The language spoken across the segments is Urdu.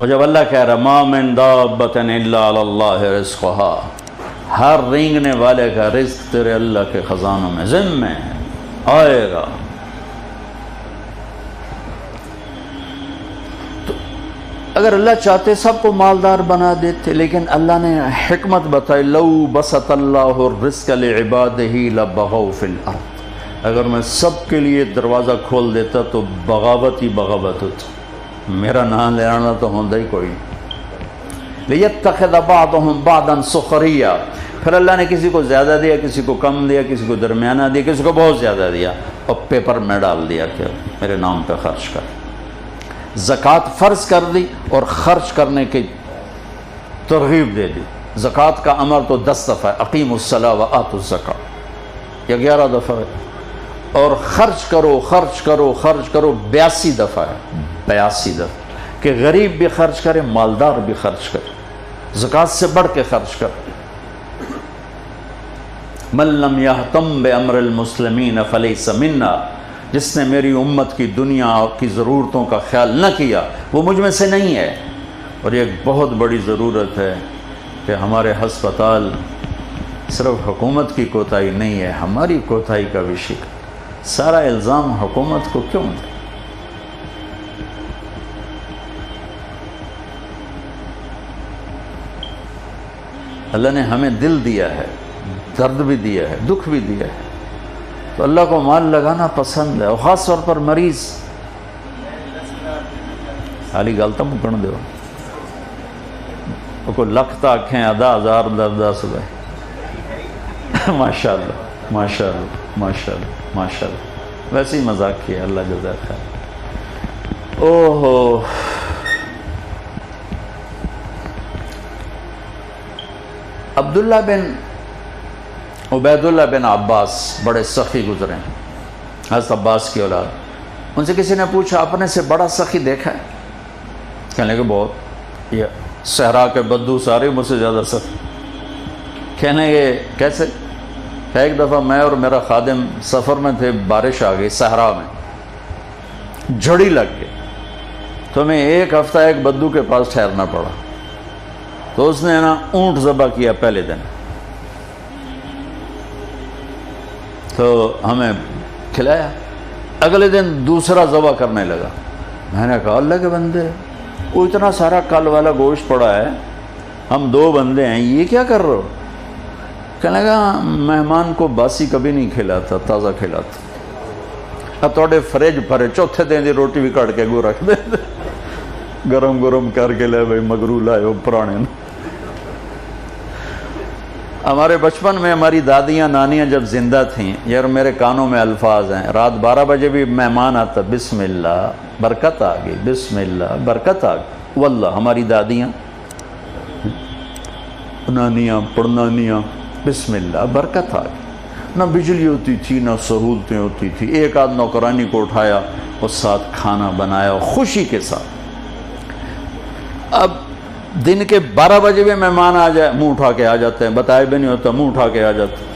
اور جب اللہ کہہ رہا ما من دابۃ الا علی اللہ رزقها، ہر رینگنے والے کا رزق تیرے اللہ کے خزانوں میں ذمہ ہے، آئے گا۔ تو اگر اللہ چاہتے سب کو مالدار بنا دیتے، لیکن اللہ نے حکمت بتائی، لو بسط اللہ الرزق لعبادہ لبغوا فی الارض، اگر میں سب کے لیے دروازہ کھول دیتا تو بغاوت ہی بغاوت ہوتی، میرا نام لے آنا تو ہوندہ ہی کوئی نہیں۔ لِيَتَّخِذَ بَعْضُهُمْ بَعْضًا سُخْرِيًّا، پھر اللہ نے کسی کو زیادہ دیا، کسی کو کم دیا، کسی کو درمیانہ دیا، کسی کو بہت زیادہ دیا، اور پیپر میں ڈال دیا کہ میرے نام پہ خرچ کر۔ زکوٰۃ فرض کر دی اور خرچ کرنے کی ترغیب دے دی۔ زکوٰۃ کا امر تو 10 دفعہ ہے، اقیموا الصلاۃ وآتوا الزکاۃ، یہ 11 دفعہ ہے، اور خرچ کرو خرچ کرو خرچ کرو 82 دفعہ ہے، 82 دفعہ، کہ غریب بھی خرچ کرے، مالدار بھی خرچ کرے، زکوٰۃ سے بڑھ کے خرچ کرے۔ من لم یہتم بامر المسلمین فلیس منا، جس نے میری امت کی دنیا کی ضرورتوں کا خیال نہ کیا وہ مجھ میں سے نہیں ہے۔ اور یہ ایک بہت بڑی ضرورت ہے کہ ہمارے ہسپتال صرف حکومت کی کوتاہی نہیں ہے، ہماری کوتاہی کا بھی شکار۔ سارا الزام حکومت کو کیوں دے؟ اللہ نے ہمیں دل دیا ہے، درد بھی دیا ہے، دکھ بھی دیا ہے، تو اللہ کو مال لگانا پسند ہے، اور خاص طور پر مریض۔ حالی گالتا مکن دیو کو لکھتا آنکھیں ادا ہزار دردہ صبح۔ ماشاءاللہ ماشاءاللہ ماشاءاللہ ماشاءاللہ، ویسے ہی مذاق کیا، اللہ جزائے خیر۔ اوہو، عبداللہ بن عبید اللہ بن عباس بڑے سخی گزرے ہیں، حضرت عباس کی اولاد۔ ان سے کسی نے پوچھا آپ نے سے بڑا سخی دیکھا ہے؟ کہنے کہ بہت، یہ صحرا کے بدو سارے مجھ سے زیادہ سخی۔ کہنے کہ کیسے؟ کہ ایک دفعہ میں اور میرا خادم سفر میں تھے، بارش آ گئی صحرا میں، جھڑی لگ گئی، تو ہمیں ایک ہفتہ ایک بدو کے پاس ٹھہرنا پڑا۔ تو اس نے نا اونٹ ذبح کیا پہلے دن، تو ہمیں کھلایا، اگلے دن دوسرا ذبح کرنے لگا۔ میں نے کہا اللہ کے بندے، وہ اتنا سارا کل والا گوشت پڑا ہے، ہم 2 بندے ہیں، یہ کیا کر رہے ہو؟ کہنے لگا مہمان کو باسی کبھی نہیں کھلاتا، تازہ کھلاتا۔ اب توڑے فریج بھرے، چوتھے دن دی روٹی بھی کٹ کے گو رکھ دے، گرم گرم کر کے لے بھائی مگرو لائے ہو پرانے۔ ہمارے بچپن میں ہماری دادیاں نانیاں جب زندہ تھیں، یار میرے کانوں میں الفاظ ہیں، رات 12 بجے بھی مہمان آتا، بسم اللہ برکت آ گئی، بسم اللہ برکت آ گئی، واللہ ہماری دادیاں نانیاں پڑنانیاں، بسم اللہ برکت آ گئی۔ نہ بجلی ہوتی تھی نہ سہولتیں ہوتی تھی، ایک آدھ نوکرانی کو اٹھایا اور ساتھ کھانا بنایا خوشی کے ساتھ۔ اب دن کے 12 بجے بھی مہمان آ جائے، منہ اٹھا کے آ جاتے ہیں، بتائے بھی نہیں ہوتا، منہ اٹھا کے آ جاتے ہیں۔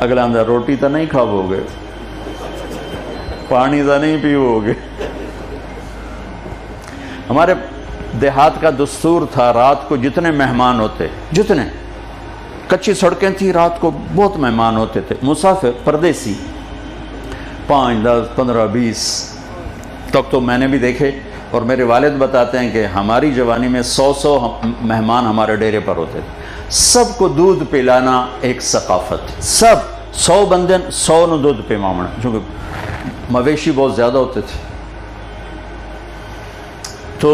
اگلا اندر روٹی تو نہیں کھاو گے، پانی تو نہیں پیو گے۔ ہمارے دیہات کا دستور تھا، رات کو جتنے مہمان ہوتے، جتنے کچی سڑکیں تھیں، رات کو بہت مہمان ہوتے تھے، مسافر پردیسی 5 10 15 20 تک تو میں نے بھی دیکھے، اور میرے والد بتاتے ہیں کہ ہماری جوانی میں 100 مہمان ہمارے ڈیرے پر ہوتے تھے۔ سب کو دودھ پلانا ایک ثقافت، سب 100 بندے 100 نو دودھ پلانا، چونکہ مویشی بہت زیادہ ہوتے تھے۔ تو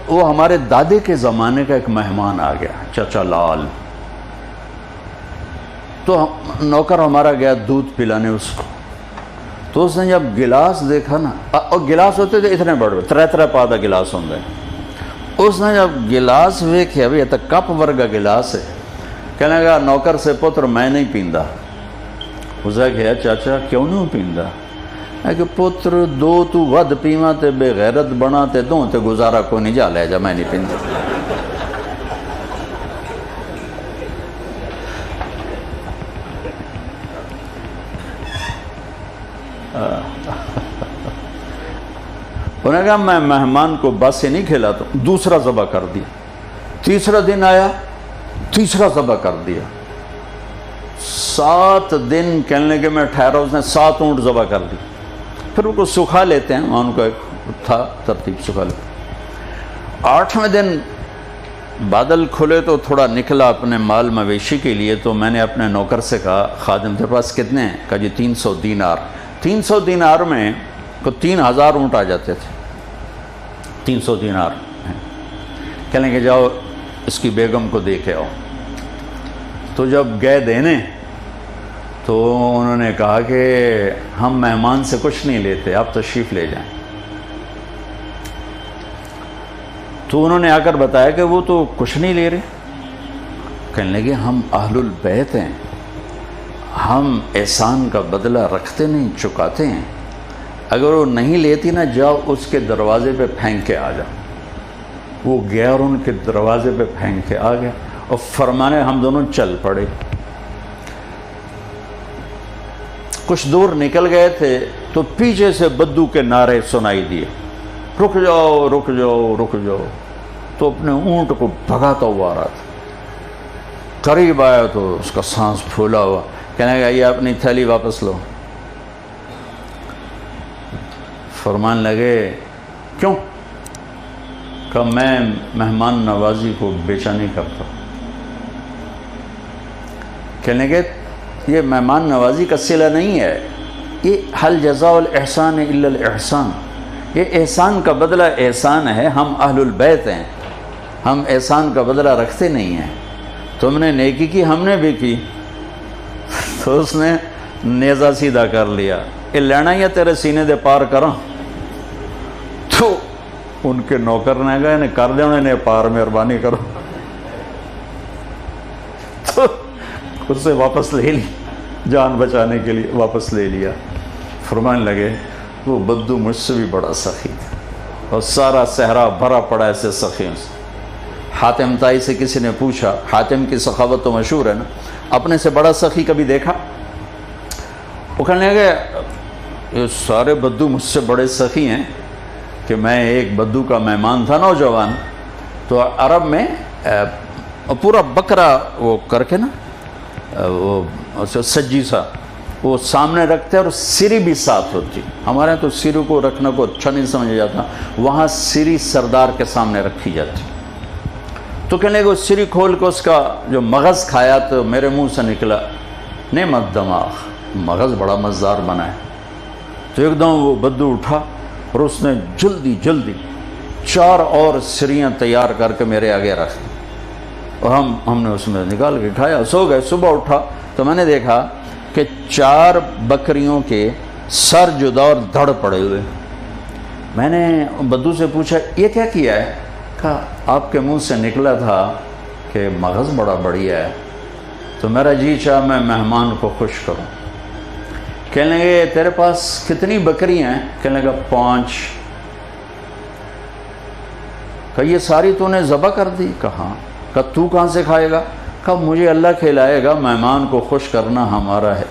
وہ ہمارے دادے کے زمانے کا ایک مہمان آ گیا، چچا لال، تو نوکر ہمارا گیا دودھ پلانے اس کو، تو اس نے جب گلاس دیکھا نا، اور گلاس ہوتے تھے اتنے بڑے 3 پادا گلاس ہوں گے، اس نے جب گلاس ویکھے، ابھی یہ تو کپ ورگا گلاس ہے، کہنے لگا نوکر سے پتر میں نہیں پیندا۔ اسے کہا چاچا کیوں نہیں پیندا؟ کہ پتر 2 تو ود پیواں تے بے غیرت بنا تے 2 تے گزارا کو نہیں جا لے جا، میں نہیں پیندا۔ انہوں نے کہا میں مہمان کو بس سے نہیں کھلاتا ہوں، دوسرا ذبح کر دیا۔ تیسرا دن آیا، تیسرا ذبح کر دیا۔ 7 دن کہنے لگے میں ٹھہرا، اس نے 7 اونٹ ذبح کر دی۔ پھر ان کو سکھا لیتے ہیں، وہاں ان کو ایک تھا ترتیب، سکھا لیتے۔ 8ویں دن بادل کھلے تو تھوڑا نکلا اپنے مال مویشی کے لیے، تو میں نے اپنے نوکر سے کہا خادم تیرے پاس کتنے ہیں؟ کہا جی 300 دینار۔ 300 دینار میں کو 3000 اونٹ آ جاتے تھے، 300 دینار۔ کہنے کہ جاؤ اس کی بیگم کو دے کے آؤ۔ تو جب گئے دینے تو انہوں نے کہا کہ ہم مہمان سے کچھ نہیں لیتے، آپ تشریف لے جائیں۔ تو انہوں نے آ کر بتایا کہ وہ تو کچھ نہیں لے رہے۔ کہنے لگے ہم اہل البیت ہیں، ہم احسان کا بدلہ رکھتے نہیں، چکاتے ہیں، اگر وہ نہیں لیتی نا جاؤ اس کے دروازے پہ پھینک کے آ جاؤ۔ وہ گیا اور ان کے دروازے پہ پھینک کے آ گیا، اور فرمانے ہم دونوں چل پڑے۔ کچھ دور نکل گئے تھے تو پیچھے سے بدو کے نعرے سنائی دیے، رک جاؤ رک جاؤ رک جاؤ۔ تو اپنے اونٹ کو بھگاتا ہوا آ رہا تھا، قریب آیا تو اس کا سانس پھولا ہوا، کہنے لگا یہ اپنی تھیلی واپس لو۔ فرمان لگے کیوں؟ کہ میں مہمان نوازی کو بیچا نہیں کرتا۔ کہنے لگے یہ مہمان نوازی کا صلہ نہیں ہے، یہ حل جزاء الاحسان الا الاحسان، یہ احسان کا بدلہ احسان ہے، ہم اہل البیت ہیں، ہم احسان کا بدلہ رکھتے نہیں ہیں، تم نے نیکی کی ہم نے بھی کی۔ تو اس نے نیزہ سیدھا کر لیا، یہ لینا یا تیرے سینے دے پار کراں؟ تو ان کے نوکر نے کہا انہیں کر دیں، انہیں پار، مہربانی کرو۔ تو اس سے واپس لے لی، جان بچانے کے لیے واپس لے لیا۔ فرمانے لگے وہ بدو مجھ سے بھی بڑا سخی تھا، اور سارا صحرا بھرا پڑا ایسے سخیوں سے۔ حاتم تائی سے کسی نے پوچھا، حاتم کی سخاوت تو مشہور ہے نا، اپنے سے بڑا سخی کبھی دیکھا؟ وہ کہنے لگے یہ سارے بدو مجھ سے بڑے سخی ہیں کہ میں ایک بدو کا مہمان تھا نوجوان، تو عرب میں پورا بکرا وہ کر کے نا وہ سجی سا وہ سامنے رکھتے اور سری بھی ساتھ ہوتی۔ ہمارے تو سری کو رکھنا کو اچھا نہیں سمجھا جاتا، وہاں سری سردار کے سامنے رکھی جاتی۔ تو کہنے لگے سری کھول کے اس کا جو مغز کھایا تو میرے منہ سے نکلا نعمت دماغ، مغز بڑا مزدار بنا ہے۔ تو ایک دم وہ بدو اٹھا اور اس نے جلدی جلدی 4 اور سریاں تیار کر کے میرے آگے رکھ دی، اور ہم نے اس میں نکال کے کھایا، سو گئے۔ صبح اٹھا تو میں نے دیکھا کہ 4 بکریوں کے سر جدا اور دھڑ پڑے ہوئے۔ میں نے بدو سے پوچھا یہ کیا کیا ہے؟ کہا آپ کے منہ سے نکلا تھا کہ مغز بڑا بڑھیا ہے، تو میرا جی چاہا میں مہمان کو خوش کروں۔ کہنے لگے تیرے پاس کتنی بکریاں ہیں؟ کہنے لگا 5۔ کہا یہ ساری تو نے ذبح کر دی؟ کہا۔ کہا تو کہاں سے کھائے گا؟ کہا مجھے اللہ کھلائے گا، مہمان کو خوش کرنا ہمارا ہے،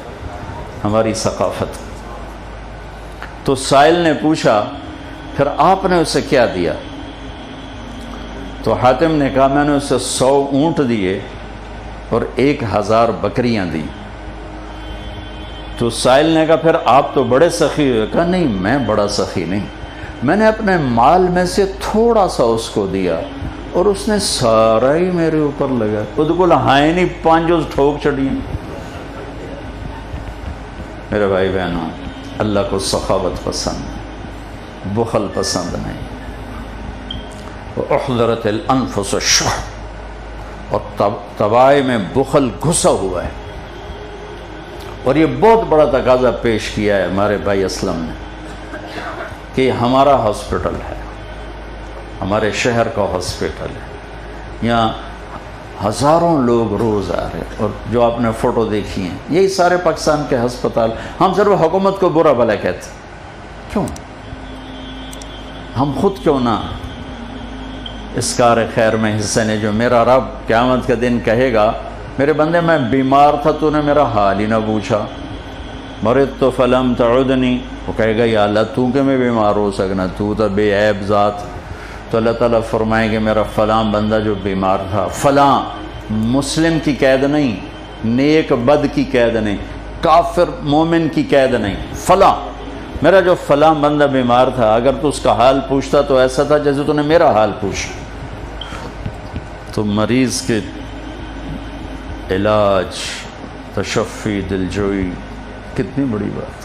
ہماری ثقافت۔ تو سائل نے پوچھا پھر آپ نے اسے کیا دیا؟ تو حاتم نے کہا میں نے اسے 100 اونٹ دیے اور 1000 بکریاں دی۔ تو سائل نے کہا پھر آپ تو بڑے سخی ہوئے۔ کہا نہیں میں بڑا سخی نہیں، میں نے اپنے مال میں سے تھوڑا سا اس کو دیا اور اس نے سارا ہی میرے اوپر لگا، خود کو لہائے نہیں 5 ٹھوک چڑھیں۔ میرے بھائی بہنوں، اللہ کو سخاوت پسند، بخل پسند نہیں۔ احضرت الانفس الشح، اور طبائع میں بخل گھسا ہوا ہے، اور یہ بہت بڑا تقاضا پیش کیا ہے ہمارے بھائی اسلم نے کہ ہمارا ہاسپٹل ہے، ہمارے شہر کا ہاسپٹل ہے، یہاں ہزاروں لوگ روز آ رہے ہیں، اور جو آپ نے فوٹو دیکھی ہیں یہی سارے پاکستان کے ہسپتال۔ ہم صرف حکومت کو برا بھلا کہتے ہیں، کیوں؟ ہم خود کیوں نہ اس کار خیر میں حصہ نے؟ جو میرا رب قیامت کے دن کہے گا میرے بندے میں بیمار تھا تو نے میرا حال ہی نہ پوچھا، مرضت فلم تعدنی وہ کہے گا یا اللہ تو کہ میں بیمار ہو سکنا، تو تو بے عیب ذات. تو اللہ تعالیٰ فرمائیں گے میرا فلاں بندہ جو بیمار تھا، فلاں مسلم کی قید نہیں، نیک بد کی قید نہیں، کافر مومن کی قید نہیں، فلاں میرا جو فلاں بندہ بیمار تھا، اگر تو اس کا حال پوچھتا تو ایسا تھا جیسے تو نے میرا حال پوچھا. تو مریض کے علاج، تشفی، دلجوئی کتنی بڑی بات.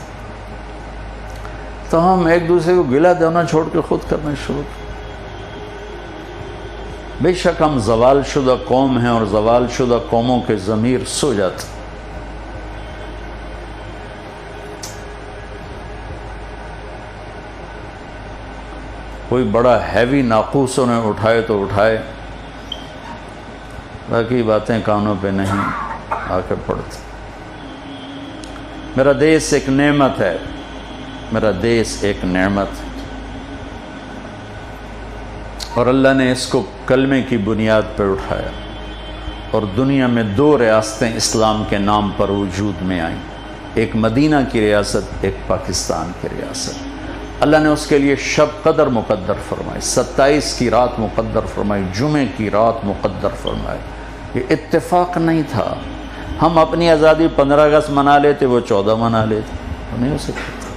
تو ہم ایک دوسرے کو گلہ دینا چھوڑ کے خود کرنا شروع کر. بے شک ہم زوال شدہ قوم ہیں اور زوال شدہ قوموں کے ضمیر سو جاتے. کوئی بڑا ہیوی ناقوس انہیں اٹھائے تو اٹھائے، باقی باتیں کانوں پہ نہیں آ کے پڑتی. میرا دیس ایک نعمت ہے، میرا دیس ایک نعمت ہے، اور اللہ نے اس کو کلمے کی بنیاد پر اٹھایا، اور دنیا میں 2 ریاستیں اسلام کے نام پر وجود میں آئیں، ایک مدینہ کی ریاست، ایک پاکستان کی ریاست. اللہ نے اس کے لیے شب قدر مقدر فرمائی، 27 کی رات مقدر فرمائی، جمعے کی رات مقدر فرمائی. یہ اتفاق نہیں تھا. ہم اپنی آزادی 15 اگست منا لیتے، وہ 14 منا لیتے، وہ نہیں ہو سکتا.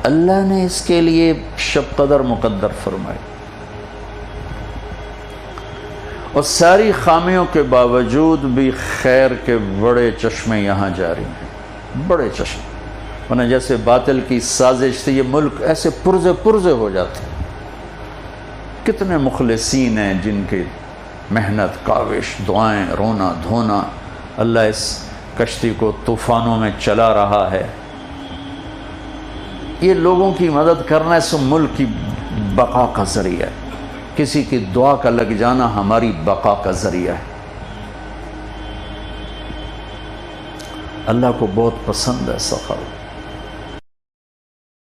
اللہ نے اس کے لیے شب قدر مقدر فرمائی. اور ساری خامیوں کے باوجود بھی خیر کے بڑے چشمے یہاں جاری ہیں، بڑے چشمے. ورنہ جیسے باطل کی سازش تھی، یہ ملک ایسے پرزے ہو جاتے. کتنے مخلصین ہیں جن کی محنت، کاوش، دعائیں، رونا دھونا، اللہ اس کشتی کو طوفانوں میں چلا رہا ہے. یہ لوگوں کی مدد کرنا اس ملک کی بقا کا ذریعہ ہے. کسی کی دعا کا لگ جانا ہماری بقا کا ذریعہ ہے. اللہ کو بہت پسند ہے سخاوت.